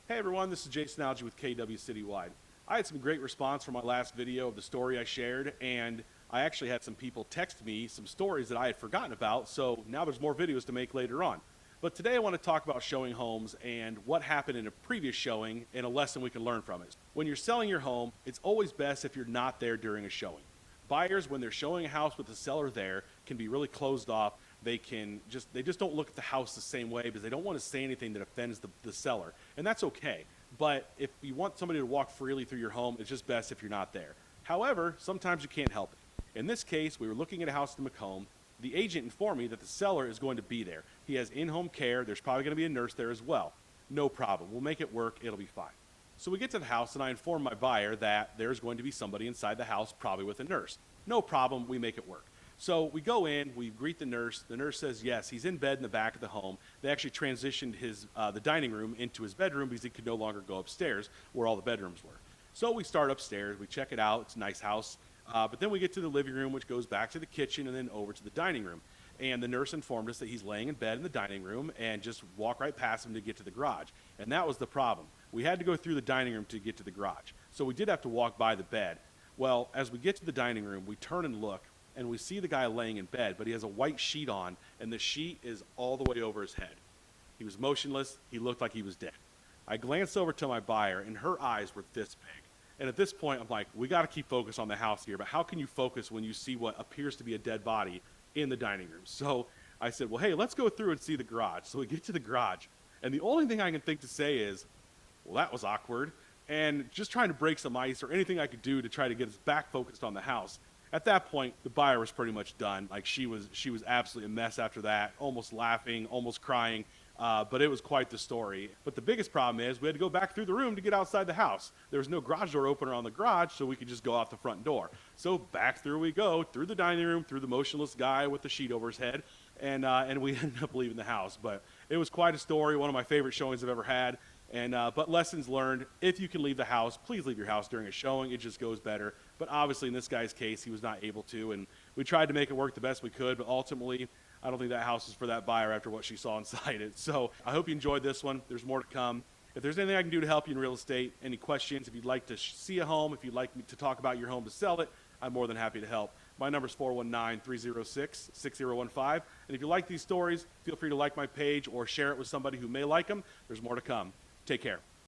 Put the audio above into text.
Hey everyone, this is Jason Alge with KW Citywide. I had some great response from my last video of the story I shared, and I actually had some people text me some stories that I had forgotten about, so now there's more videos to make later on. But today I want to talk about showing homes and what happened in a previous showing and a lesson we can learn from it. When you're selling your home, it's always best if you're not there during a showing. Buyers, when they're showing a house with the seller there, can be really closed off. They just don't look at the house the same way because they don't want to say anything that offends the seller. And that's okay. But if you want somebody to walk freely through your home, it's just best if you're not there. However, sometimes you can't help it. In this case, we were looking at a house in Macomb. The agent informed me that the seller is going to be there. He has in-home care. There's probably going to be a nurse there as well. No problem. We'll make it work. It'll be fine. So we get to the house, and I inform my buyer that there's going to be somebody inside the house, probably with a nurse. No problem. We make it work. So we go in, we greet the nurse. The nurse says yes, he's in bed in the back of the home. They actually transitioned the dining room into his bedroom because he could no longer go upstairs where all the bedrooms were. So we start upstairs, we check it out. It's a nice house. But then we get to the living room, which goes back to the kitchen and then over to the dining room. And the nurse informed us that he's laying in bed in the dining room and just walk right past him to get to the garage. And that was the problem. We had to go through the dining room to get to the garage. So we did have to walk by the bed. Well, as we get to the dining room, we turn and look, and we see the guy laying in bed, but he has a white sheet on, and the sheet is all the way over his head. He was motionless. He looked like he was dead. I glanced over to my buyer, and her eyes were this big. And at this point, I'm like, we got to keep focus on the house here, but how can you focus when you see what appears to be a dead body in the dining room? So I said, well, hey, let's go through and see the garage. So we get to the garage, and the only thing I can think to say is, well, that was awkward, and just trying to break some ice or anything I could do to try to get us back focused on the house. At that point, the buyer was pretty much done. Like she was absolutely a mess after that, almost laughing, almost crying. But it was quite the story. But the biggest problem is we had to go back through the room to get outside the house. There was no garage door opener on the garage, so we could just go out the front door. So back through we go, through the dining room, through the motionless guy with the sheet over his head, and we ended up leaving the house. But it was quite a story, one of my favorite showings I've ever had. But lessons learned, if you can leave the house, please leave your house during a showing. It just goes better. But obviously in this guy's case, he was not able to, and we tried to make it work the best we could, but ultimately, I don't think that house is for that buyer after what she saw inside it. So I hope you enjoyed this one. There's more to come. If there's anything I can do to help you in real estate, any questions, if you'd like to see a home, if you'd like me to talk about your home to sell it, I'm more than happy to help. My number is 419-306-6015. And if you like these stories, feel free to like my page or share it with somebody who may like them. There's more to come. Take care.